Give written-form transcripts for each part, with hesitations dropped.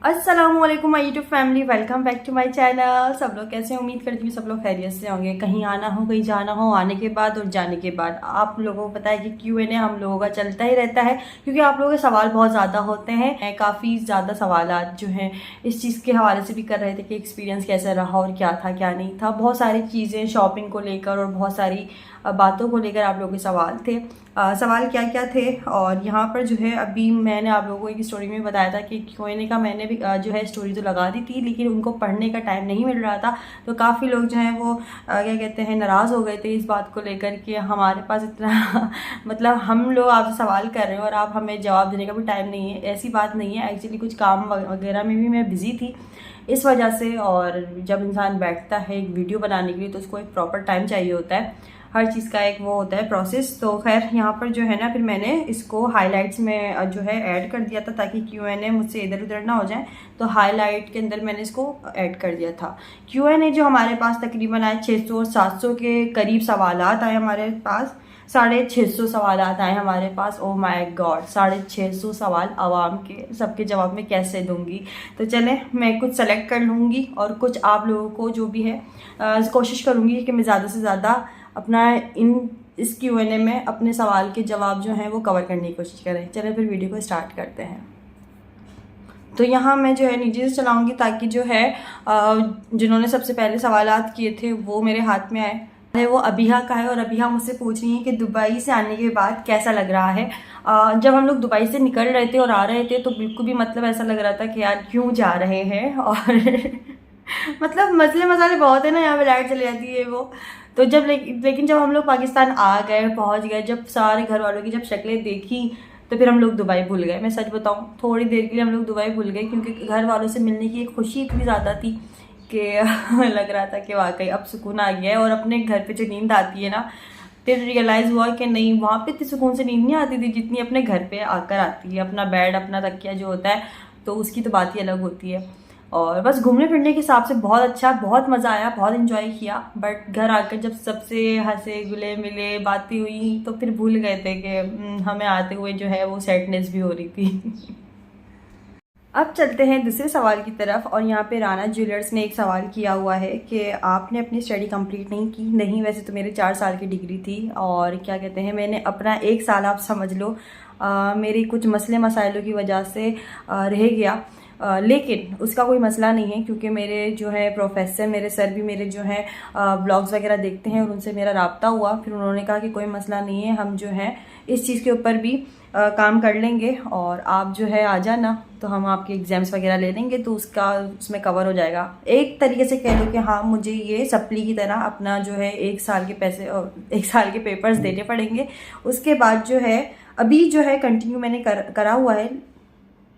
अस्सलामुअलैकुम my YouTube family, welcome back to my channel. सब लोग कैसे हैं? उम्मीद करती हूँ सब लोग खैरियत से होंगे। कहीं आना हो, कहीं जाना हो, आने के बाद और जाने के बाद आप लोगों को पता है कि Q&A हम लोगों का चलता ही रहता है, क्योंकि आप लोगों के सवाल बहुत ज़्यादा होते हैं। काफ़ी ज़्यादा सवालात जो हैं इस चीज़ के हवाले से भी कर रहे थे कि एक्सपीरियंस कैसा रहा और क्या था क्या नहीं था। बहुत सारी चीज़ें शॉपिंग को लेकर और बहुत सारी बातों को लेकर आप लोगों के सवाल थे। सवाल क्या क्या थे, और यहाँ पर जो है अभी मैंने आप लोगों को एक स्टोरी में बताया था कि Q&A का मैंने भी जो है स्टोरी तो लगा दी थी, लेकिन उनको पढ़ने का टाइम नहीं मिल रहा था। तो काफ़ी लोग जो हैं वो क्या कहते हैं नाराज़ हो गए थे इस बात को लेकर कि हमारे पास इतना मतलब हम लोग आपसे सवाल कर रहे हैं और आप हमें जवाब देने का भी टाइम नहीं है। ऐसी बात नहीं है, एक्चुअली कुछ काम वगैरह में भी मैं बिज़ी थी इस वजह से। और जब इंसान बैठता है एक वीडियो बनाने के लिए तो उसको एक प्रॉपर टाइम चाहिए होता है, हर चीज़ का एक वो होता है प्रोसेस। तो खैर यहाँ पर जो है ना फिर मैंने इसको हाइलाइट्स में जो है ऐड कर दिया था ताकि Q&A मुझसे इधर उधर ना हो जाए। तो हाइलाइट के अंदर मैंने इसको ऐड कर दिया था। Q&A जो हमारे पास तकरीबन आए 600-700 के करीब सवालात आए हमारे पास। 650 सवालात आए हमारे पास। ओ माय गॉड, 650 सवाल आवाम के, सबके जवाब में कैसे दूंगी। तो चलें मैं कुछ सेलेक्ट कर लूँगी और कुछ आप लोगों को जो भी है कोशिश करूँगी कि मैं ज़्यादा से ज़्यादा अपना इस Q&A में अपने सवाल के जवाब जो हैं वो कवर करने की कोशिश करें। चलें फिर वीडियो को स्टार्ट करते हैं। तो यहाँ मैं जो है नीचे से चलाऊँगी ताकि जो है जिन्होंने सबसे पहले सवालात किए थे वो मेरे हाथ में आए। वो अबिहा का है और अबिहा मुझसे पूछ रही है कि दुबई से आने के बाद कैसा लग रहा है। जब हम लोग दुबई से निकल रहे थे और आ रहे थे तो बिल्कुल भी मतलब ऐसा लग रहा था कि यार क्यों जा रहे हैं। और मतलब मसले मसाले बहुत है ना, यहाँ पे लाइट चली जाती है वो। तो जब लेकिन जब हम लोग पाकिस्तान आ गए, पहुँच गए, जब सारे घर वालों की जब शक्लें देखी तो फिर हम लोग दुबई भूल गए। मैं सच बताऊँ, थोड़ी देर के लिए हम लोग दुबई भूल गए, क्योंकि घर वालों से मिलने की एक खुशी इतनी ज़्यादा थी कि लग रहा था कि वाकई अब सुकून आ गया है। और अपने घर पे जो नींद आती है ना, फिर रियलाइज़ हुआ कि नहीं, वहाँ पे इतनी सुकून से नींद नहीं आती थी जितनी अपने घर पे आकर आती है। अपना बेड, अपना तकिया जो होता है, तो उसकी तो बात ही अलग होती है। और बस घूमने फिरने के हिसाब से बहुत अच्छा, बहुत मज़ा आया, बहुत इन्जॉय किया। बट घर आकर जब सबसे हंसे गुले मिले, बातें हुई, तो फिर भूल गए थे कि हमें आते हुए जो है वो सैडनेस भी हो रही थी। अब चलते हैं दूसरे सवाल की तरफ। और यहाँ पे राना ज्वेलर्स ने एक सवाल किया हुआ है कि आपने अपनी स्टडी कंप्लीट नहीं की। नहीं, वैसे तो मेरे 4 साल की डिग्री थी और क्या कहते हैं मैंने अपना 1 साल, आप समझ लो, मेरी कुछ मसले मसाइलों की वजह से रह गया। लेकिन उसका कोई मसला नहीं है, क्योंकि मेरे जो है प्रोफेसर, मेरे सर भी मेरे जो है ब्लॉग्स वगैरह देखते हैं और उनसे मेरा राब्ता हुआ। फिर उन्होंने कहा कि कोई मसला नहीं है, हम जो है इस चीज़ के ऊपर भी काम कर लेंगे और आप जो है आ जाना तो हम आपके एग्ज़ाम्स वगैरह ले लेंगे, तो उसमें कवर हो जाएगा। एक तरीके से कह लो कि हाँ, मुझे ये सप्ली की तरह अपना जो है 1 साल के पैसे और 1 साल के पेपर्स देने पड़ेंगे। उसके बाद जो है अभी जो है कंटिन्यू मैंने करा हुआ है।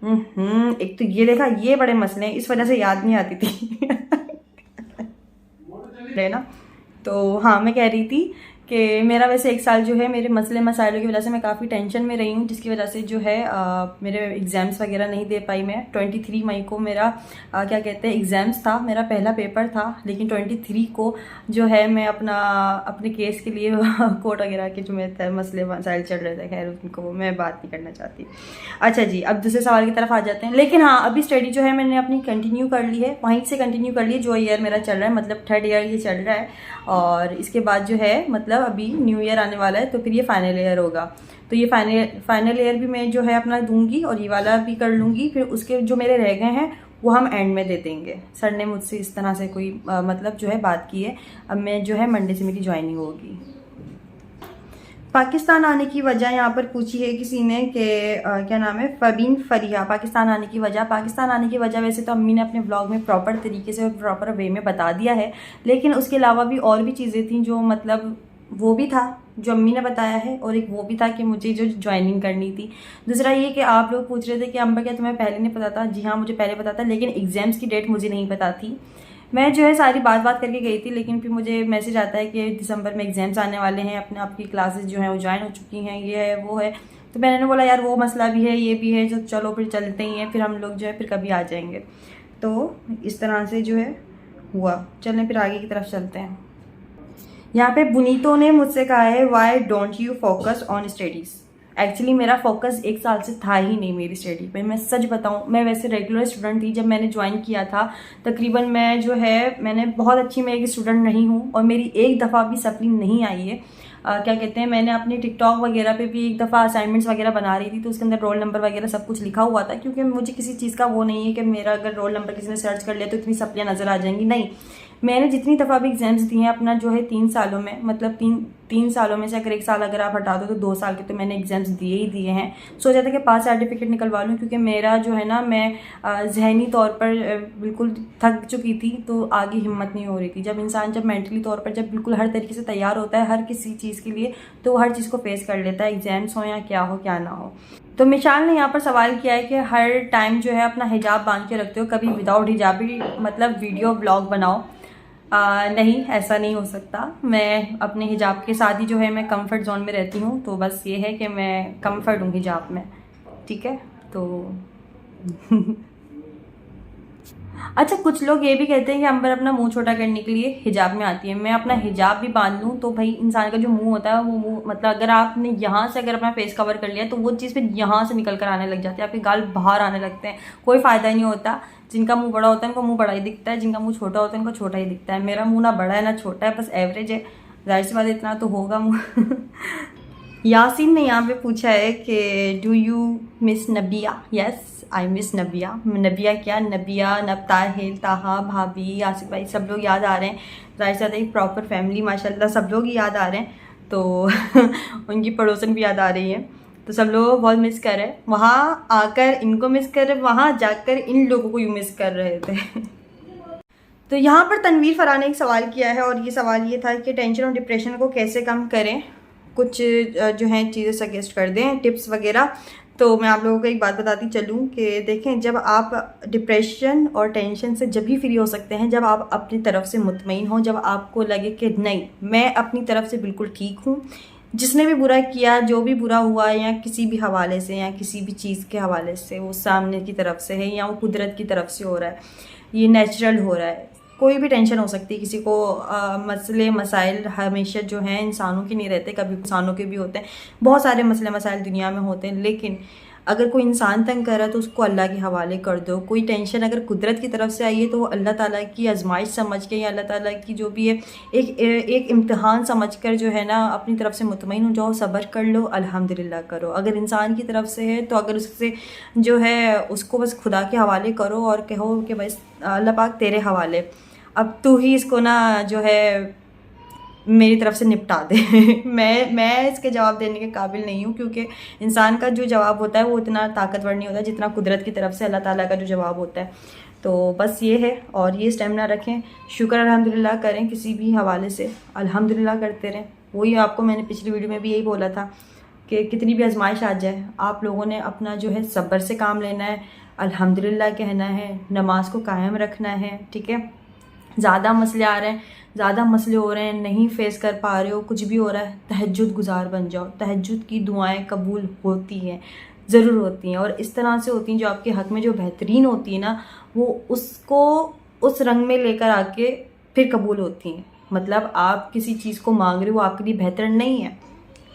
एक तो ये देखा, ये बड़े मसले हैं, इस वजह से याद नहीं आती थी है ना। तो हाँ, मैं कह रही थी कि मेरा वैसे 1 साल जो है मेरे मसले मसाइलों की वजह से मैं काफ़ी टेंशन में रही हूँ, जिसकी वजह से जो है मेरे एग्ज़ाम्स वगैरह नहीं दे पाई मैं। 23 मई को मेरा क्या कहते हैं एग्ज़ाम्स था, मेरा पहला पेपर था। लेकिन 23 को जो है मैं अपने केस के लिए कोर्ट वगैरह के जो मेरे मसले मसाइल चल रहे थे, खैर उनको मैं बात नहीं करना चाहती। अच्छा जी, अब दूसरे सवाल की तरफ आ जाते हैं। लेकिन हाँ, अभी स्टडी जो है मैंने अपनी कंटिन्यू कर ली है, वहीं से कंटिन्यू कर ली जो ईयर मेरा चल रहा है, मतलब 3rd ईयर ये चल रहा है। और इसके बाद जो है मतलब अभी न्यू ईयर आने वाला है, तो फिर ये फाइनल ईयर होगा। तो ये फाइनल ईयर भी मैं जो है अपना दूंगी और ये वाला भी कर लूँगी। फिर उसके जो मेरे रह गए हैं वो हम एंड में दे देंगे। सर ने मुझसे इस तरह से कोई मतलब जो है बात की है। अब मैं जो है मंडे से मेरी ज्वाइनिंग होगी। पाकिस्तान आने की वजह यहाँ पर पूछी है किसी ने कि क्या नाम है, फबीन फरिया। पाकिस्तान आने की वजह वैसे तो अम्मी ने अपने ब्लॉग में प्रॉपर तरीके से और प्रॉपर वे में बता दिया है, लेकिन उसके अलावा भी और भी चीज़ें थी जो मतलब वो भी था जो अम्मी ने बताया है, और एक वो भी था कि मुझे जो ज्वाइनिंग करनी थी। दूसरा ये कि आप लोग पूछ रहे थे कि अम्बा क्या तुम्हें पहले नहीं पता था। जी हाँ, मुझे पहले पता था, लेकिन एग्ज़ाम्स की डेट मुझे नहीं पता थी। मैं जो है सारी बात करके गई थी, लेकिन फिर मुझे मैसेज आता है कि दिसंबर में एग्ज़ाम्स आने वाले हैं, अपने आपकी क्लासेस जो हैं वो ज्वाइन हो चुकी हैं, ये है वो है। तो मैंने बोला यार वो मसला भी है, ये भी है, जो चलो फिर चलते ही हैं, फिर हम लोग जो है फिर कभी आ जाएंगे। तो इस तरह से जो है हुआ। चलें फिर आगे की तरफ चलते हैं। यहाँ पे बुनीतो ने मुझसे कहा है why don't you focus on studies. Actually मेरा फोकस 1 साल से था ही नहीं मेरी स्टडी पे। मैं सच बताऊं, मैं वैसे रेगुलर स्टूडेंट थी जब मैंने ज्वाइन किया था। तकरीबन मैं जो है मैंने बहुत अच्छी मैं एक स्टूडेंट नहीं हूँ और मेरी एक दफ़ा भी सप्ली नहीं आई है। क्या कहते हैं, मैंने अपने टिकटॉक वगैरह पे भी एक दफ़ा असाइनमेंट्स वगैरह बना रही थी तो उसके अंदर रोल नंबर वगैरह सब कुछ लिखा हुआ था, क्योंकि मुझे किसी चीज़ का वो नहीं है कि मेरा अगर रोल नंबर किसी ने सर्च कर लिया तो इतनी सप्लियाँ नज़र आ जाएंगी। नहीं, मैंने जितनी दफ़ा भी एग्जाम्स दिए हैं अपना जो है 3 सालों में, मतलब तीन सालों में से अगर 1 साल अगर आप हटा दो तो 2 साल के तो मैंने एग्जाम्स दिए ही दिए हैं। सोचा था कि पास सर्टिफिकेट निकलवा लूँ, क्योंकि मेरा जो है ना, मैं जहनी तौर पर बिल्कुल थक चुकी थी तो आगे हिम्मत नहीं हो रही थी। जब इंसान जब मेंटली तौर पर जब बिल्कुल हर तरीके से तैयार होता है हर किसी चीज़ के लिए, तो वो हर चीज़ को फेस कर लेता है, एग्जाम्स हो या क्या हो क्या ना हो। तो मिशाल ने यहाँ पर सवाल किया है कि हर टाइम जो है अपना हिजाब बांध के रखते हो, कभी विदाउट हिजाब भी मतलब वीडियो ब्लॉग बनाओ। नहीं, ऐसा नहीं हो सकता। मैं अपने हिजाब के साथ ही जो है मैं कंफर्ट जोन में रहती हूँ, तो बस ये है कि मैं कंफर्ट हूँ हिजाब में, ठीक है। तो अच्छा, कुछ लोग ये भी कहते हैं कि अंबर अपना मुंह छोटा करने के लिए हिजाब में आती है। मैं अपना हिजाब भी बांध लूँ तो भाई इंसान का जो मुंह होता है वो मुंह, मतलब अगर आपने यहाँ से अगर अपना फेस कवर कर लिया तो वो चीज़ फिर यहाँ से निकल कर आने लग जाती है, आपके गाल बाहर आने लगते हैं, कोई फ़ायदा नहीं होता। जिनका मुंह बड़ा होता है उनका मुंह बड़ा ही दिखता है, जिनका मुंह छोटा होता है उनका छोटा ही दिखता है। मेरा मुंह ना बड़ा है ना छोटा है, बस एवरेज है। जाहिर सी बात इतना तो होगा मुँह। यासीन ने यहाँ पे पूछा है कि डू यू मिस नबिया? यस, आई मिस नबिया। नबिया क्या, नबिया, नबताहिल, ताहा, भाभी, आसिफ भाई, सब लोग याद आ रहे हैं। जाहिर सी बात है एक प्रॉपर फैमिली माशाल्लाह सब लोग ही याद आ रहे हैं, तो उनकी पड़ोसन भी याद आ रही है, तो सब लोग बहुत मिस कर रहे हैं। वहाँ आकर इनको मिस कर रहे, वहाँ जाकर इन लोगों को यूँ मिस कर रहे थे। तो यहाँ पर तनवीर फराह ने एक सवाल किया है और ये सवाल ये था कि टेंशन और डिप्रेशन को कैसे कम करें, कुछ जो हैं चीज़ें सजेस्ट कर दें, टिप्स वगैरह। तो मैं आप लोगों को एक बात बताती चलूँ कि देखें, जब आप डिप्रेशन और टेंशन से जब भी फ्री हो सकते हैं जब आप अपनी तरफ से मुतमईन हो, जब आपको लगे कि नहीं मैं अपनी तरफ से बिल्कुल ठीक हूँ, जिसने भी बुरा किया, जो भी बुरा हुआ या किसी भी हवाले से या किसी भी चीज़ के हवाले से, वो सामने की तरफ से है या वो कुदरत की तरफ से हो रहा है, ये नेचुरल हो रहा है। कोई भी टेंशन हो सकती है किसी को, मसले मसाइल हमेशा जो हैं इंसानों के नहीं रहते, कभी इंसानों के भी होते हैं। बहुत सारे मसले मसाइल दुनिया में होते हैं, लेकिन अगर कोई इंसान तंग कर रहा है तो उसको अल्लाह के हवाले कर दो। कोई टेंशन अगर कुदरत की तरफ से आई है तो वो अल्लाह ताला की आजमाइश समझ के या अल्लाह ताला की जो भी है एक इम्तिहान समझ कर जो है ना अपनी तरफ से मुतमईन हो जाओ, सब्र कर लो, अल्हम्दुलिल्लाह करो। अगर इंसान की तरफ से है तो अगर उससे जो है उसको बस खुदा के हवाले करो और कहो कि बस अल्लाह पाक तेरे हवाले, अब तू ही इसको ना जो है मेरी तरफ से निपटा दे। मैं इसके जवाब देने के काबिल नहीं हूँ, क्योंकि इंसान का जो जवाब होता है वो इतना ताकतवर नहीं होता जितना कुदरत की तरफ से अल्लाह ताला का जो जवाब होता है। तो बस ये है, और ये स्टेमिना रखें, शुक्र अल्हम्दुलिल्लाह करें, किसी भी हवाले से अल्हम्दुलिल्लाह करते रहें। वही आपको मैंने पिछली वीडियो में भी यही बोला था कि कितनी भी आजमाइश आ जाए आप लोगों ने अपना जो है सब्र से काम लेना है, अल्हम्दुलिल्लाह कहना है, नमाज को कायम रखना है, ठीक है। ज़्यादा मसले आ रहे हैं, ज़्यादा मसले हो रहे हैं, नहीं फेस कर पा रहे हो, कुछ भी हो रहा है, तहज्जुद गुजार बन जाओ। तहज्जुद की दुआएं कबूल होती हैं, ज़रूर होती हैं, और इस तरह से होती हैं जो आपके हक़ में जो बेहतरीन होती है ना, वो उसको उस रंग में लेकर आके फिर कबूल होती हैं। मतलब आप किसी चीज़ को मांग रहे हो, वो आपके लिए बेहतर नहीं है,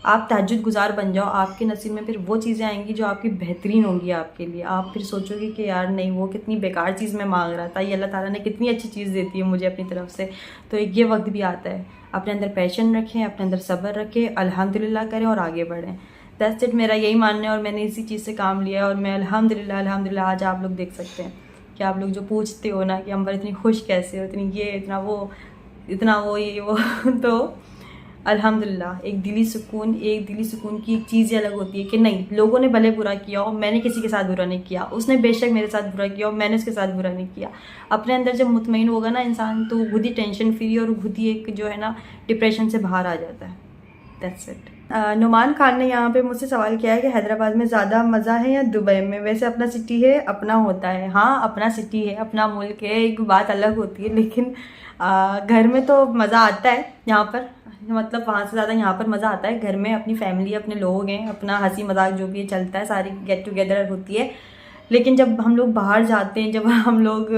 आप तहज्जुद गुजार बन जाओ, आपके नसीब में फिर वो चीज़ें आएंगी जो आपकी बेहतरीन होंगी आपके लिए। आप फिर सोचोगे कि यार नहीं, वो कितनी बेकार चीज़ मैं मांग रहा था, ये अल्लाह ताला ने कितनी अच्छी चीज़ देती है मुझे अपनी तरफ से। तो ये वक्त भी आता है, अपने अंदर पैशन रखें, अपने अंदर सब्र रखें, अल्हम्दुलिल्लाह करें और आगे बढ़ें। दैट्स इट, मेरा यही मानना है और मैंने इसी चीज़ से काम लिया है। और मैं अल्हम्दुलिल्लाह आज आप लोग देख सकते हैं कि आप लोग जो पूछते हो ना कि अंबर इतनी खुश कैसे हो, इतनी ये इतना वो ये वो तो अल्हम्दुलिल्लाह एक दिली सुकून की एक चीज़ अलग होती है कि नहीं, लोगों ने भले बुरा किया हो, मैंने किसी के साथ बुरा नहीं किया, उसने बेशक मेरे साथ बुरा किया हो, मैंने उसके साथ बुरा नहीं किया। अपने अंदर जब मुतमईन होगा ना इंसान, तो खुद ही टेंशन फ्री और खुद ही एक जो है ना डिप्रेशन से बाहर आ जाता है। That's it. नुमान खान ने यहाँ पे मुझसे सवाल किया है कि हैदराबाद में ज़्यादा मज़ा है या दुबई में? वैसे अपना सिटी है, अपना होता है। हाँ, अपना सिटी है, अपना मुल्क है, एक बात अलग होती है, लेकिन घर में तो मज़ा आता है यहाँ पर, मतलब वहाँ से ज़्यादा यहाँ पर मज़ा आता है। घर में अपनी फैमिली, अपने लोग हैं, अपना हंसी मजाक जो भी चलता है, सारी गेट टुगेदर होती है। लेकिन जब हम लोग बाहर जाते हैं, जब हम लोग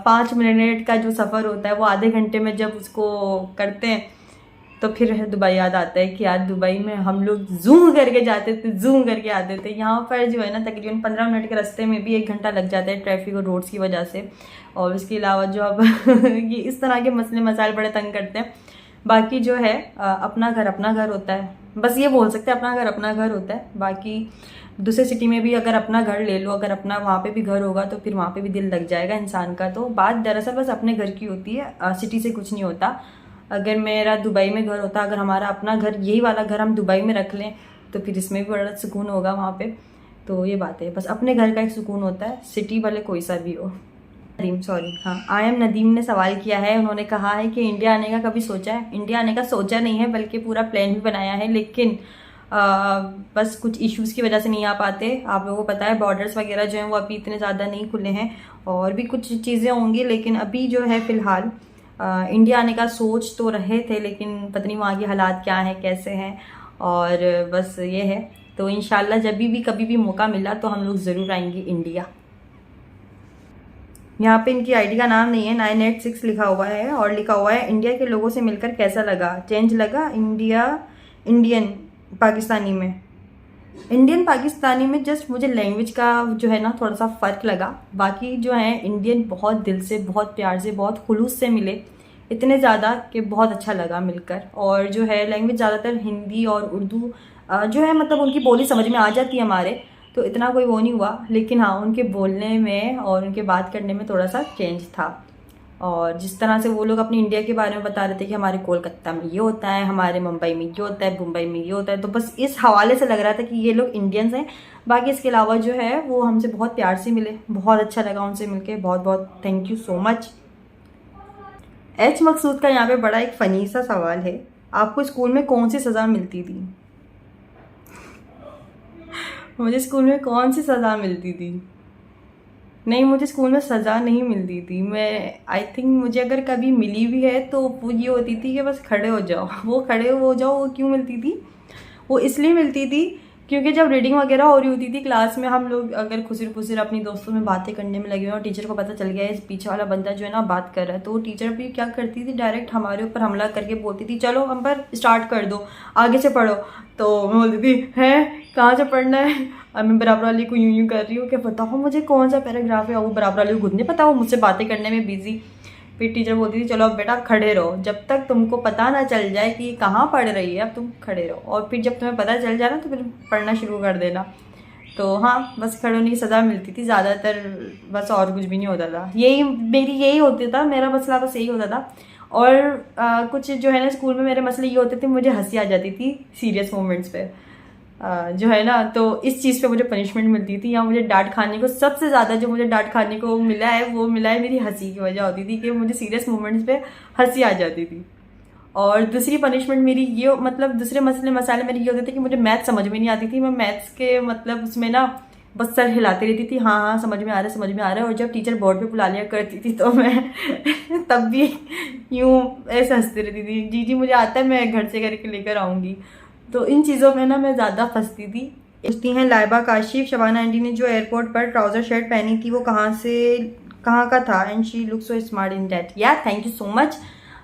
5 मिनट का जो सफ़र होता है वो आधे घंटे में जब उसको करते हैं, तो फिर दुबई याद आता है कि यार दुबई में हम लोग जूम करके जाते थे, जूम करके आते थे। यहाँ पर जो है ना तकरीबन 15 मिनट के रास्ते में भी 1 घंटा लग जाता है ट्रैफिक और रोड्स की वजह से। और उसके अलावा जो अब ये इस तरह के मसले मसाइल बड़े तंग करते हैं। बाकी जो है अपना घर होता है, बस ये बोल सकते हैं अपना घर होता है। बाकी दूसरे सिटी में भी अगर अपना घर ले लो, अगर अपना वहाँ पे भी घर होगा तो फिर वहाँ पे भी दिल लग जाएगा इंसान का। तो बात दरअसल बस अपने घर की होती है, सिटी से कुछ नहीं होता। अगर मेरा दुबई में घर होता, अगर हमारा अपना घर यही वाला घर हम दुबई में रख लें तो फिर इसमें भी बड़ा सुकून होगा वहाँ पे। तो ये बात है, बस अपने घर का एक सुकून होता है, सिटी वाले कोई सा भी हो। आई एम नदीम ने सवाल किया है, उन्होंने कहा है कि इंडिया आने का कभी सोचा है? इंडिया आने का सोचा नहीं है, बल्कि पूरा प्लान भी बनाया है, लेकिन बस कुछ इश्यूज़ की वजह से नहीं आ पाते। आप लोगों को पता है बॉर्डर्स वगैरह जो हैं वो अभी इतने ज़्यादा नहीं खुले हैं, और भी कुछ चीज़ें होंगी, लेकिन अभी जो है फ़िलहाल इंडिया आने का सोच तो रहे थे, लेकिन पता नहीं वहाँ के हालात क्या हैं, कैसे हैं, और बस ये है। तो इंशाल्लाह जब भी कभी भी मौका मिला तो हम लोग ज़रूर आएंगे इंडिया। यहाँ पे इनकी आईडी का नाम नहीं है, 986 लिखा हुआ है, और लिखा हुआ है इंडिया के लोगों से मिलकर कैसा लगा? चेंज लगा इंडियन पाकिस्तानी में। इंडियन पाकिस्तानी में जस्ट मुझे लैंग्वेज का जो है ना थोड़ा सा फ़र्क लगा। बाकी जो है इंडियन बहुत दिल से, बहुत प्यार से, बहुत खुलूस से मिले, इतने ज़्यादा कि बहुत अच्छा लगा मिलकर। और जो है लैंग्वेज ज़्यादातर हिंदी और उर्दू जो है मतलब उनकी बोली समझ में आ जाती है हमारे, तो इतना कोई वो नहीं हुआ। लेकिन हाँ, उनके बोलने में और उनके बात करने में थोड़ा सा चेंज था। और जिस तरह से वो लोग अपनी इंडिया के बारे में बता रहे थे कि हमारे कोलकाता में ये होता है, हमारे मुंबई में ये होता है, मुंबई में ये होता है, तो बस इस हवाले से लग रहा था कि ये लोग इंडियंस हैं। बाकी इसके अलावा जो है वो हमसे बहुत प्यार से मिले, बहुत अच्छा लगा उनसे मिलके, बहुत बहुत thank you so much. H Maqsood का यहाँ पे बड़ा एक फ़नी सा सवाल है, आपको स्कूल में कौन सी सज़ा मिलती थी? मुझे स्कूल में कौन सी सज़ा मिलती थी? नहीं, मुझे स्कूल में सज़ा नहीं मिलती थी। मैं आई थिंक मुझे अगर कभी मिली भी है तो वो ये होती थी कि बस खड़े हो जाओ। वो खड़े हो जाओ वो क्यों मिलती थी? वो इसलिए मिलती थी क्योंकि जब रीडिंग वगैरह हो रही होती थी क्लास में, हम लोग अगर खुसर खुसर अपनी दोस्तों में बातें करने में लगे हुए और टीचर को पता चल गया है इस पीछे वाला बंदा जो है ना बात कर रहा है, तो टीचर भी क्या करती थी, डायरेक्ट हमारे ऊपर हमला करके बोलती थी चलो हम पर स्टार्ट कर दो, आगे से पढ़ो। तो मैं बोलती थी है कहाँ से पढ़ना है? अब मैं बराबर वाली को यूं कर रही हूँ कि बताओ मुझे कौन सा पैराग्राफ है, वो बराबर वाली को खुद नहीं पता, वो मुझसे बातें करने में बिजी। फिर टीचर बोलती थी चलो अब बेटा खड़े रहो, जब तक तुमको पता ना चल जाए कि कहाँ पढ़ रही है अब तुम खड़े रहो, और फिर जब तुम्हें पता चल जाए ना तो फिर पढ़ना शुरू कर देना। तो हाँ, बस खड़े होने की सज़ा मिलती थी ज़्यादातर, बस और कुछ भी नहीं होता था। यही होता था, मेरा मसला बस यही होता था। और कुछ जो है ना स्कूल में मेरे मसले ये होते थे, मुझे हंसी आ जाती थी सीरियस मोमेंट्स पे जो है ना, तो इस चीज़ पे मुझे पनिशमेंट मिलती थी, या मुझे डांट खाने को, सबसे ज़्यादा जो मुझे डांट खाने को मिला है वो मिला है मेरी हंसी की वजह होती थी कि मुझे सीरियस मोमेंट्स पे हंसी आ जाती थी। और दूसरी पनिशमेंट मेरी ये मतलब दूसरे मसाले मेरे ये होते थे कि मुझे मैथ्स समझ में नहीं आती थी। मैं मैथ्स के मतलब उसमें ना बस सर हिलाती रहती थी, हाँ हाँ समझ में आ रहा है। और जब टीचर बोर्ड पे बुला लिया करती थी तो मैं तब भी यूँ ऐसे हंसती रहती थी, जी जी मुझे आता है, मैं घर से करके लेकर आऊँगी। तो इन चीज़ों में ना मैं ज़्यादा फंसती थी। पूछती हैं लाइबा काशिफ, शबाना आंटी ने जो एयरपोर्ट पर ट्राउज़र शर्ट पहनी थी वो कहाँ का था? And she look so smart in that. या थैंक यू सो मच।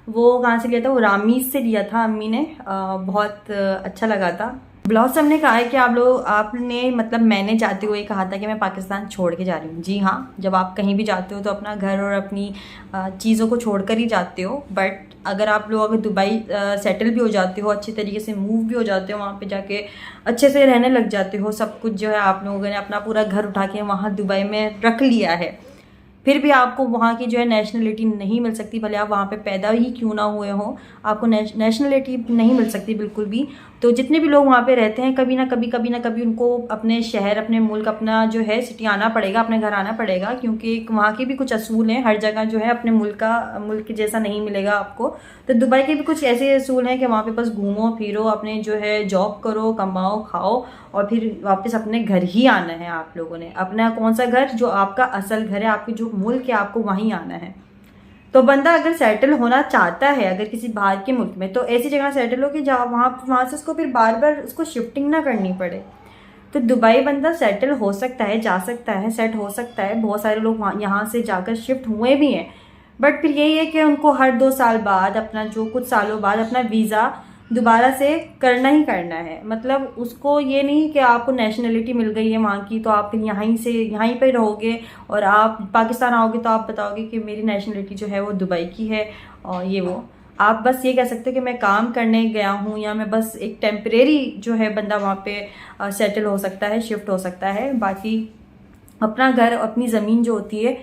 वो कहाँ से लिया था? वो रामीज से लिया था अम्मी ने, बहुत अच्छा लगा था। ब्लॉसम ने कहा है कि आपने मतलब मैंने जाते हुए कहा था कि मैं पाकिस्तान छोड़ के जा रही हूँ। जी हाँ, जब आप कहीं भी जाते हो तो अपना घर और अपनी चीज़ों को छोड़ कर ही जाते हो। बट अगर आप लोग अगर दुबई सेटल भी हो जाते हो, अच्छे तरीके से मूव भी हो जाते हो, वहाँ पे जाके अच्छे से रहने लग जाते हो, सब कुछ जो है आप लोगों ने अपना पूरा घर उठा के वहाँ दुबई में रख लिया है, फिर भी आपको वहाँ की जो है नेशनलिटी नहीं मिल सकती, भले आप वहाँ पे पैदा ही क्यों ना हुए हो, आपको नेशनलिटी नहीं मिल सकती बिल्कुल भी। तो जितने भी लोग वहाँ पे रहते हैं कभी ना कभी उनको अपने शहर, अपने मुल्क, अपना जो है सिटी आना पड़ेगा, अपने घर आना पड़ेगा, क्योंकि वहाँ के भी कुछ असूल हैं। हर जगह जो है अपने मुल्क जैसा नहीं मिलेगा आपको। तो दुबई के भी कुछ ऐसे असूल हैं कि वहाँ पे बस घूमो फिरो, अपने जो है जॉब करो, कमाओ, खाओ, और फिर वापस अपने घर ही आना है आप लोगों ने। अपना कौन सा घर? जो आपका असल घर है, आपके जो मुल्क है, आपको वहीं आना है। तो बंदा अगर सेटल होना चाहता है अगर किसी बाहर के मुल्क में, तो ऐसी जगह सेटल हो कि जहाँ वहाँ से उसको फिर बार बार उसको शिफ्टिंग ना करनी पड़े। तो दुबई बंदा सेटल हो सकता है, जा सकता है, सेट हो सकता है। बहुत सारे लोग यहाँ से जाकर शिफ्ट हुए भी हैं, बट फिर यही है कि उनको हर 2 साल बाद अपना जो कुछ सालों बाद अपना वीज़ा दोबारा से करना ही करना है। मतलब उसको ये नहीं कि आपको नेशनलिटी मिल गई है वहाँ की तो आप फिर यहीं पर रहोगे और आप पाकिस्तान आओगे तो आप बताओगे कि मेरी नेशनलिटी जो है वो दुबई की है और ये वो। आप बस ये कह सकते हो कि मैं काम करने गया हूँ या मैं बस एक टेम्परेरी जो है बंदा वहाँ पे सेटल हो सकता है, शिफ्ट हो सकता है। बाकी अपना घर, अपनी ज़मीन जो होती है,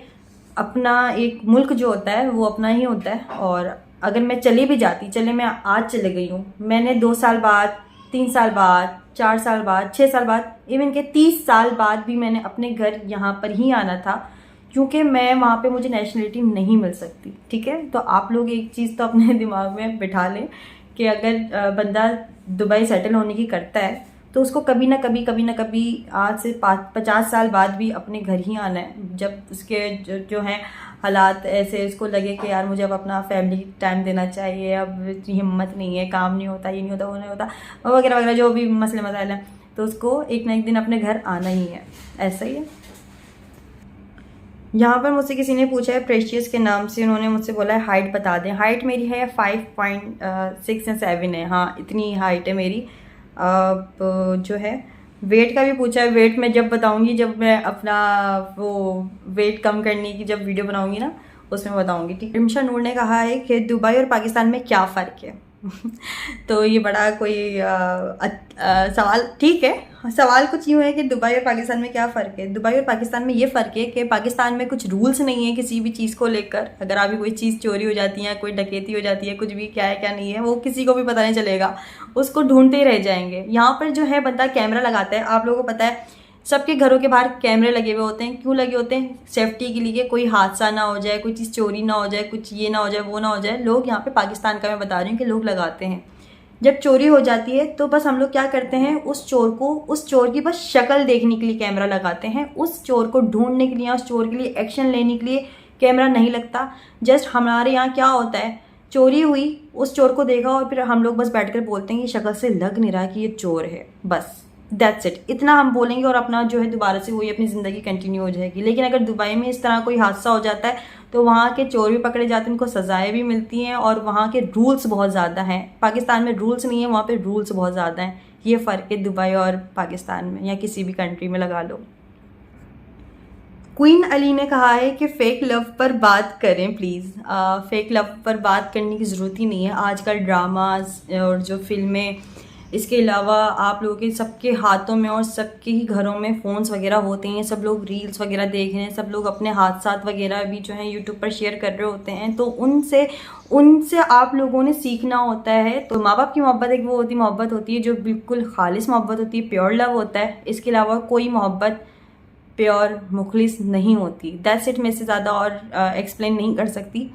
अपना एक मुल्क जो होता है वो अपना ही होता है। और अगर मैं चली भी जाती, चले मैं आज चले गई हूँ, मैंने 2 साल बाद, 3 साल बाद, 4 साल बाद, 6 साल बाद, इवन के 30 साल बाद भी मैंने अपने घर यहाँ पर ही आना था, क्योंकि मैं वहाँ पे मुझे नेशनलिटी नहीं मिल सकती। ठीक है, तो आप लोग एक चीज़ तो अपने दिमाग में बिठा लें कि अगर बंदा दुबई सेटल होने की करता है तो उसको कभी ना कभी आज से 50 साल बाद भी अपने घर ही आना है। जब उसके जो हैं हालात ऐसे इसको लगे कि यार मुझे अब अपना फैमिली टाइम देना चाहिए, अब इतनी हिम्मत नहीं है, काम नहीं होता, ये नहीं होता, वो नहीं होता, वगैरह वगैरह जो भी मसले मसाइल हैं, तो उसको एक ना एक दिन अपने घर आना ही है। ऐसा ही है। यहाँ पर मुझसे किसी ने पूछा है प्रेशियस के नाम से, उन्होंने मुझसे बोला है हाइट बता दें। हाइट मेरी है 5.6 या 7 है, हाँ इतनी हाइट है मेरी। अब जो है वेट का भी पूछा है, वेट मैं जब बताऊंगी, जब मैं अपना वो वेट कम करने की जब वीडियो बनाऊंगी ना उसमें बताऊंगी। ठीक है। रिमशा नूर ने कहा है कि दुबई और पाकिस्तान में क्या फ़र्क है। तो ये बड़ा कोई सवाल, ठीक है। सवाल कुछ यूँ है कि दुबई और पाकिस्तान में क्या फ़र्क है। दुबई और पाकिस्तान में ये फ़र्क है कि पाकिस्तान में कुछ रूल्स नहीं है किसी भी चीज़ को लेकर। अगर अभी कोई चीज़ चोरी हो जाती है, कोई डकैती हो जाती है, कुछ भी क्या है क्या नहीं है, वो किसी को भी पता नहीं चलेगा, उसको ढूंढते ही रह जाएंगे। यहाँ पर जो है बंदा कैमरा लगाता है, आप लोगों को पता है सबके घरों के बाहर कैमरे लगे हुए होते हैं। क्यों लगे होते हैं? सेफ्टी के लिए, कोई हादसा ना हो जाए, कोई चीज़ चोरी ना हो जाए, कुछ ये ना हो जाए, वो ना हो जाए। लोग यहाँ पे पाकिस्तान का मैं बता रही हूँ कि लोग लगाते हैं। जब चोरी हो जाती है तो बस हम लोग क्या करते हैं, उस चोर की बस शक्ल देखने के लिए कैमरा लगाते हैं। उस चोर को ढूंढने के लिए, उस चोर के लिए एक्शन लेने के लिए कैमरा नहीं लगता। जस्ट हमारे यहाँ क्या होता है, चोरी हुई, उस चोर को देखा और फिर हम लोग बस बैठकर बोलते हैं ये शक्ल से लग नहीं रहा कि ये चोर है, बस दैट्स इट। इतना हम बोलेंगे और अपना जो है दोबारा से वही अपनी ज़िंदगी कंटिन्यू हो जाएगी। लेकिन अगर दुबई में इस तरह कोई हादसा हो जाता है तो वहाँ के चोर भी पकड़े जाते हैं, उनको सज़ाएं भी मिलती हैं और वहाँ के रूल्स बहुत ज़्यादा हैं। पाकिस्तान में रूल्स नहीं है, वहाँ पे रूल्स बहुत ज़्यादा हैं। ये फ़र्क है दुबई और पाकिस्तान में, या किसी भी कंट्री में लगा लो। क्वीन अली ने कहा है कि फ़ेक लव पर बात करें प्लीज़। फ़ेक लव पर बात करने की ज़रूरत ही नहीं है। आजकल ड्रामाज और जो फिल्में, इसके अलावा आप लोगों के सबके हाथों में और सबके ही घरों में फ़ोन्स वगैरह होते हैं। सब लोग रील्स वगैरह देख रहे हैं, सब लोग अपने हादसा वगैरह भी जो है यूट्यूब पर शेयर कर रहे होते हैं। तो उनसे आप लोगों ने सीखना होता है। तो माँ बाप की मोहब्बत एक वो मोहब्बत होती है जो बिल्कुल खालिस मोहब्बत होती है, प्योर लव होता है। इसके अलावा कोई मोहब्बत प्योर मुखलिस नहीं होती। That's it. मैं इससे ज़्यादा और एक्सप्लेन नहीं कर सकती।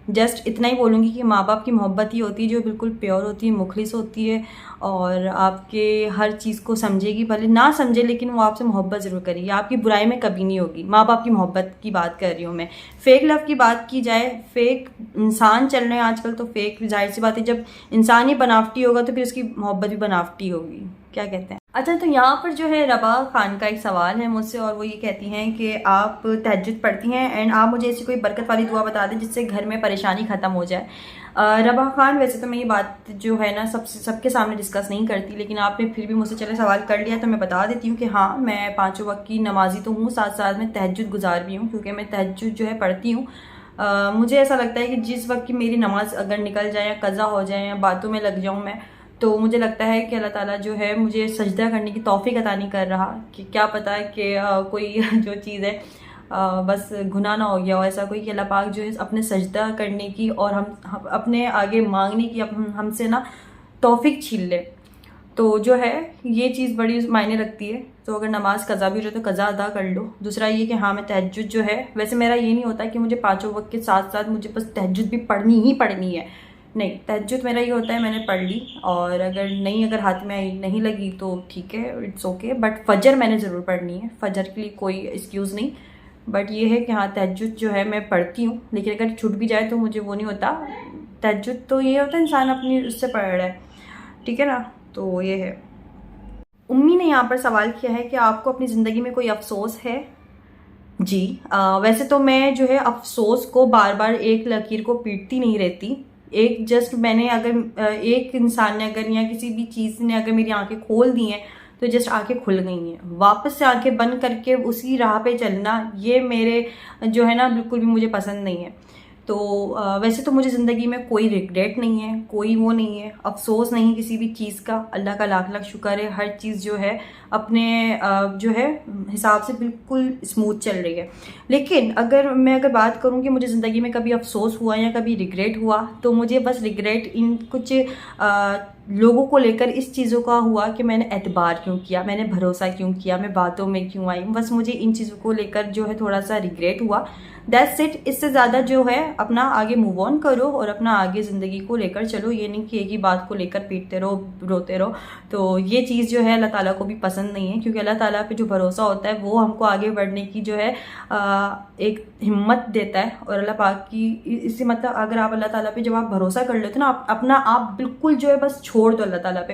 जस्ट इतना ही बोलूँगी कि माँ बाप की मोहब्बत ही होती है जो बिल्कुल प्योर होती है, मुखलिस होती है और आपके हर चीज़ को समझेगी। भले ना समझे लेकिन वो आपसे मोहब्बत ज़रूर करेगी, आपकी बुराई में कभी नहीं होगी। माँ बाप की मोहब्बत की बात कर रही हूँ मैं। फ़ेक लव की बात की जाए, फ़ेक इंसान चल रहे हैं आजकल, तो फ़ेक जाहिर सी बात है, जब इंसान ही बनावटी होगा तो फिर उसकी मोहब्बत भी बनावटी होगी। क्या कहते हैं? अच्छा, तो यहाँ पर जो है रबा खान का एक सवाल है मुझसे और वो ये कहती हैं कि आप तहज्जुद पढ़ती हैं एंड आप मुझे ऐसी कोई बरकत वाली दुआ बता दें जिससे घर में परेशानी ख़त्म हो जाए। रबा खान, वैसे तो मैं ये बात जो है ना सबके सामने डिस्कस नहीं करती, लेकिन आपने फिर भी मुझसे चले सवाल कर लिया तो मैं बता देती हूँ कि हाँ, मैं 5 वक्त की नमाजी तो हूँ, साथ साथ में तहज्जुद गुजार भी हूँ, क्योंकि मैं तहज्जुद जो है पढ़ती हूँ। मुझे ऐसा लगता है कि जिस वक्त की मेरी नमाज अगर निकल जाए या कज़ा हो जाए या बातों में लग जाऊँ मैं, तो मुझे लगता है कि अल्लाह ताला जो है मुझे सजदा करने की तौफीक अता नहीं कर रहा। कि क्या पता है कि कोई जो चीज़ है बस गुनाह ना हो गया हो, ऐसा कोई, कि अल्लाह पाक जो है अपने सजदा करने की और हम अपने आगे मांगने की हमसे ना तौफीक छीन ले। तो जो है ये चीज़ बड़ी मायने रखती है। तो अगर नमाज कज़ा भी हो तो कज़ा अदा कर लो। दूसरा ये कि हाँ, मैं तहज्जुद जो है, वैसे मेरा ये नहीं होता कि मुझे 5 वक्त के साथ साथ मुझे बस तहज्जुद भी पढ़नी ही पढ़नी है, नहीं। तहज्जुद मेरा ये होता है मैंने पढ़ ली और अगर हाथ में नहीं लगी तो ठीक है, इट्स ओके। बट फजर मैंने ज़रूर पढ़नी है, फजर के लिए कोई एक्सक्यूज़ नहीं। बट ये है कि हाँ, तहज्जुद जो है मैं पढ़ती हूँ, लेकिन अगर छूट भी जाए तो मुझे वो नहीं होता। तहज्जुद तो ये होता है इंसान अपनी उससे पढ़ रहा है, ठीक है ना। तो ये है। उम्मी ने यहाँ पर सवाल किया है कि आपको अपनी ज़िंदगी में कोई अफसोस है। जी वैसे तो मैं जो है अफसोस को बार बार एक लकीर को पीटती नहीं रहती। एक जस्ट मैंने अगर एक इंसान ने अगर या किसी भी चीज़ ने अगर मेरी आंखें खोल दी हैं तो जस्ट आंखें खुल गई हैं। वापस से आंखें बंद करके उसी राह पे चलना ये मेरे जो है ना बिल्कुल भी मुझे पसंद नहीं है। तो वैसे तो मुझे ज़िंदगी में कोई रिग्रेट नहीं है, कोई वो नहीं है, अफसोस नहीं किसी भी चीज़ का। अल्लाह का लाख लाख शुक्र है, हर चीज़ जो है अपने जो है हिसाब से बिल्कुल स्मूथ चल रही है। लेकिन अगर बात करूं कि मुझे ज़िंदगी में कभी अफसोस हुआ या कभी रिग्रेट हुआ, तो मुझे बस रिग्रेट इन कुछ लोगों को लेकर इस चीज़ों का हुआ कि मैंने एतबार क्यों किया, मैंने भरोसा क्यों किया, मैं बातों में क्यों आई। बस मुझे इन चीज़ों को लेकर जो है थोड़ा सा रिग्रेट हुआ। That's it. इससे ज़्यादा जो है अपना आगे मूव ऑन करो और अपना आगे ज़िंदगी को लेकर चलो। ये नहीं कि एक ही बात को लेकर पीटते रहो, रोते रहो। तो ये चीज़ जो है अल्लाह ताला को भी पसंद नहीं है, क्योंकि अल्लाह ताला पे जो भरोसा होता है वो हमको आगे बढ़ने की जो है एक हिम्मत देता है। और अल्लाह पाक की इससे मतलब अगर आप अल्लाह ताला पे जब आप भरोसा कर लेते हो ना, आप अपना आप बिल्कुल जो है बस छोड़ दो अल्लाह ताला पे,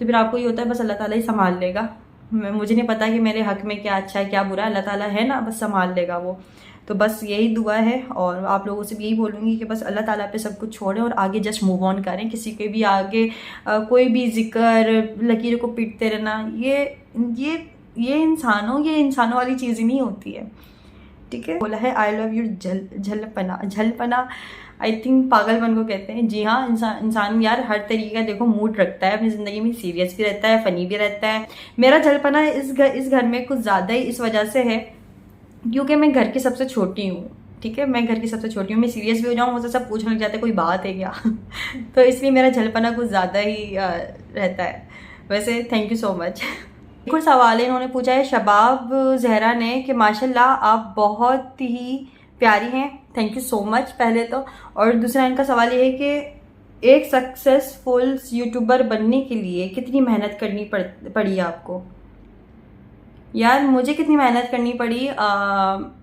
तो फिर आपको ये होता है बस अल्लाह ताला ही संभाल लेगा। मुझे नहीं पता कि मेरे हक में क्या अच्छा है क्या बुरा है, अल्लाह ताला है ना, बस संभाल लेगा वो। तो बस यही दुआ है और आप लोगों से भी यही बोलूँगी कि बस अल्लाह ताला पे सब कुछ छोड़ें और आगे जस्ट मूव ऑन करें। किसी के भी आगे कोई भी जिक्र लकीर को पीटते रहना, ये इंसानों वाली चीज़ ही नहीं होती है। ठीक है, बोला है आई लव यू झलपना आई थिंक पागलपन को कहते हैं। जी हाँ, इंसान यार हर तरीके का देखो मूड रखता है अपनी ज़िंदगी में, सीरियस भी रहता है, फ़नी भी रहता है। मेरा झलपना इस घर में कुछ ज़्यादा ही इस वजह से है क्योंकि मैं घर की सबसे छोटी हूँ। ठीक है, मैं घर की सबसे छोटी हूँ। मैं सीरियस भी हो जाऊँ मुझसे सब पूछने लग जाते हैं कोई बात है क्या तो इसलिए मेरा झलपना कुछ ज़्यादा ही रहता है। वैसे थैंक यू सो मच। एक और सवाल है, इन्होंने पूछा है शबाब जहरा ने कि माशाल्लाह आप बहुत ही प्यारी हैं। थैंक यू सो मच पहले तो। और दूसरा इनका सवाल ये है कि एक सक्सेसफुल यूट्यूबर बनने के लिए कितनी मेहनत करनी पड़ी आपको। यार मुझे कितनी मेहनत करनी पड़ी,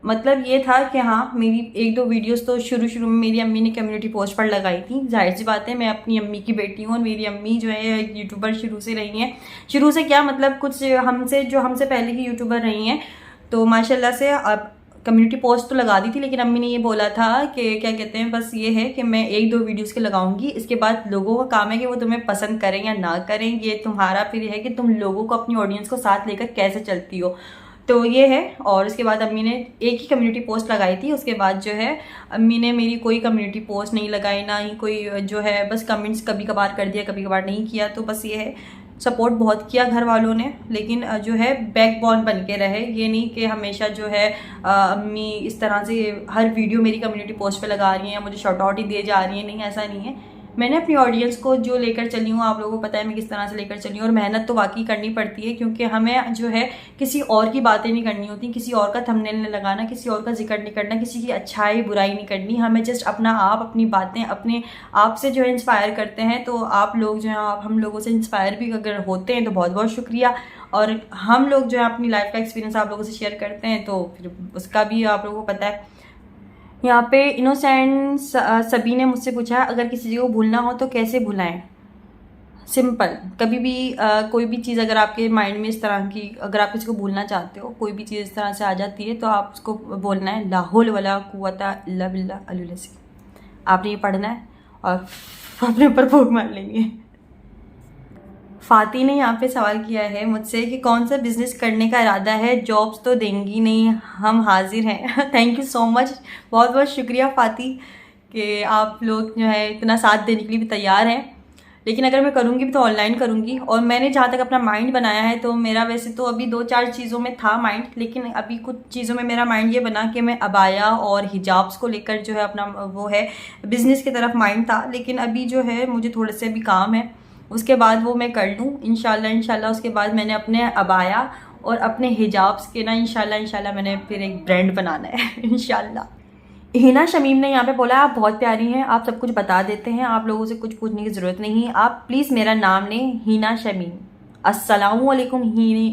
मतलब ये था कि हाँ मेरी एक दो वीडियोस तो शुरू में मेरी अम्मी ने कम्युनिटी पोस्ट पर लगाई थी। जाहिर सी बात है मैं अपनी अम्मी की बेटी हूँ और मेरी अम्मी जो है यूट्यूबर शुरू से रही हैं। शुरू से क्या मतलब कुछ हमसे पहले ही यूट्यूबर रही हैं। तो माशाल्लाह से अब कम्युनिटी पोस्ट तो लगा दी थी, लेकिन अम्मी ने ये बोला था कि क्या कहते हैं बस ये है कि मैं एक दो वीडियोस के लगाऊंगी, इसके बाद लोगों का काम है कि वो तुम्हें पसंद करें या ना करें। ये तुम्हारा फिर है कि तुम लोगों को अपनी ऑडियंस को साथ लेकर कैसे चलती हो। तो ये है। और उसके बाद अम्मी ने एक ही कम्युनिटी पोस्ट लगाई थी। उसके बाद जो है अम्मी ने मेरी कोई कम्युनिटी पोस्ट नहीं लगाई, ना ही कोई जो है बस कमेंट्स कभी कभार कर दिया, कभी कभार नहीं किया। तो बस ये है, सपोर्ट बहुत किया घर वालों ने, लेकिन जो है बैकबोन बन के रहे। ये नहीं कि हमेशा जो है अम्मी इस तरह से हर वीडियो मेरी कम्युनिटी पोस्ट पे लगा रही हैं, मुझे शॉर्ट आउट ही दिए जा रही हैं। नहीं, ऐसा नहीं है। मैंने अपनी ऑडियंस को जो लेकर चली हूँ, आप लोगों को पता है मैं किस तरह से लेकर चली हूँ। और मेहनत तो वाकई करनी पड़ती है, क्योंकि हमें जो है किसी और की बातें नहीं करनी होती, किसी और का थंबनेल नहीं लगाना, किसी और का जिक्र नहीं करना, किसी की अच्छाई बुराई नहीं करनी। हमें जस्ट अपना आप, अपनी बातें अपने आप से जो है इंस्पायर करते हैं। तो आप लोग जो है आप हम लोगों से इंस्पायर भी अगर होते हैं तो बहुत बहुत शुक्रिया। और हम लोग जो है अपनी लाइफ का एक्सपीरियंस आप लोगों से शेयर करते हैं तो फिर उसका भी आप लोगों को पता है। यहाँ पे इनोसेंट सभी ने मुझसे पूछा अगर किसी चीज़ को भूलना हो तो कैसे भुलाएं। सिंपल, कभी भी कोई भी चीज़ अगर आपके माइंड में इस तरह की, अगर आप किसी को भूलना चाहते हो, कोई भी चीज़ इस तरह से आ जाती है तो आप उसको बोलना है ला हौल वला कुव्वता इल्ला बिल्लाह अल-अली अज़ीम। आपने ये पढ़ना है और अपने ऊपर फूंक मार लेंगे। फाती ने यहाँ पे सवाल किया है मुझसे कि कौन सा बिजनेस करने का इरादा है, जॉब्स तो देंगी नहीं, हम हाजिर हैं। थैंक यू सो मच, बहुत बहुत शुक्रिया फाती कि आप लोग जो है इतना साथ देने के लिए भी तैयार हैं। लेकिन अगर मैं करूँगी भी तो ऑनलाइन करूँगी। और मैंने जहाँ तक अपना माइंड बनाया है तो मेरा वैसे तो अभी 2-4 चीज़ों में था माइंड, लेकिन अभी कुछ चीज़ों में मेरा माइंड ये बना कि मैं अबाया और हिजाब्स को लेकर जो है अपना वो है बिज़नेस की तरफ माइंड था। लेकिन अभी जो है मुझे थोड़े से भी काम है, उसके बाद वो मैं कर लूँ इंशाल्लाह। उसके बाद मैंने अपने अबाया और अपने हिजाब्स के ना इंशाल्लाह मैंने फिर एक ब्रांड बनाना है इंशाल्लाह। हिना शमीम ने यहाँ पे बोला आप बहुत प्यारी हैं, आप सब कुछ बता देते हैं, आप लोगों से कुछ पूछने की ज़रूरत नहीं है, आप प्लीज़ मेरा नाम लें हिना शमीम। अस्सलामुअलैकुम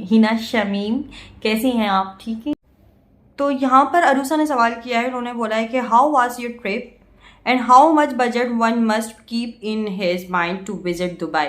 हिना शमीम, कैसी हैं आप, ठीक है। तो यहाँ पर अरूसा ने सवाल किया है, उन्होंने बोला है कि how was your trip and how much budget one must keep in his mind to visit Dubai।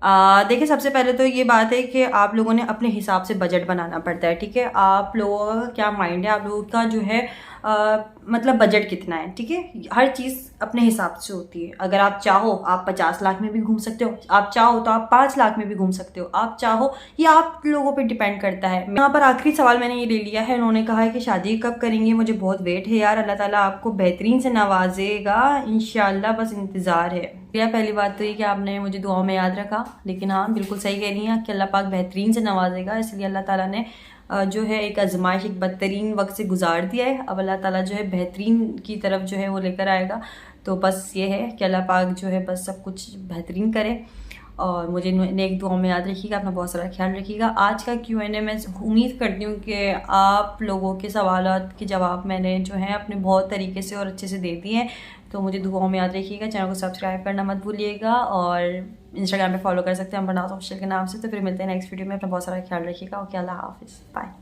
देखिए, सबसे पहले तो ये बात है कि आप लोगों ने अपने हिसाब से बजट बनाना पड़ता है, ठीक है। आप लोगों का क्या माइंड है, आप लोगों का जो है मतलब बजट कितना है, ठीक है। हर चीज़ अपने हिसाब से होती है। अगर आप चाहो आप 50 लाख में भी घूम सकते हो, आप चाहो तो आप 5 लाख में भी घूम सकते हो, आप चाहो, ये आप लोगों पे डिपेंड करता है। यहाँ पर आखिरी सवाल मैंने ये ले लिया है, उन्होंने कहा है कि शादी कब करेंगे, मुझे बहुत वेट है यार, अल्लाह ताला आपको बेहतरीन से नवाजेगा इंशाल्लाह, बस इंतज़ार है। भैया पहली बात तो ये कि आपने मुझे दुआओं में याद रखा, लेकिन हाँ बिल्कुल सही कह रही हैं कि अल्लाह पाक बेहतरीन से नवाजेगा, इसलिए अल्लाह ताला ने जो है एक आजमाइश, एक बदतरीन वक्त से गुजार दिया है। अब अल्लाह ताला जो है बेहतरीन की तरफ जो है वो लेकर आएगा। तो बस ये है कि अल्लाह पाक जो है बस सब कुछ बेहतरीन करे। और मुझे नेक दुआओं में याद रखिएगा, अपना बहुत सारा ख्याल रखिएगा। आज का Q&A मैं उम्मीद करती हूँ कि आप लोगों के सवालों के जवाब मैंने जो है अपने बहुत तरीके से और अच्छे से दे दिए हैं। तो मुझे दुआओं में याद रखिएगा, चैनल को सब्सक्राइब करना मत भूलिएगा, और इंस्टाग्राम पे फॉलो कर सकते हैं बनास ऑफिशियल के नाम से। तो फिर मिलते हैं नेक्स्ट वीडियो में, अपना बहुत सारा ख्याल रखिएगा। ओके, अल्लाह हाफिज़, बाय।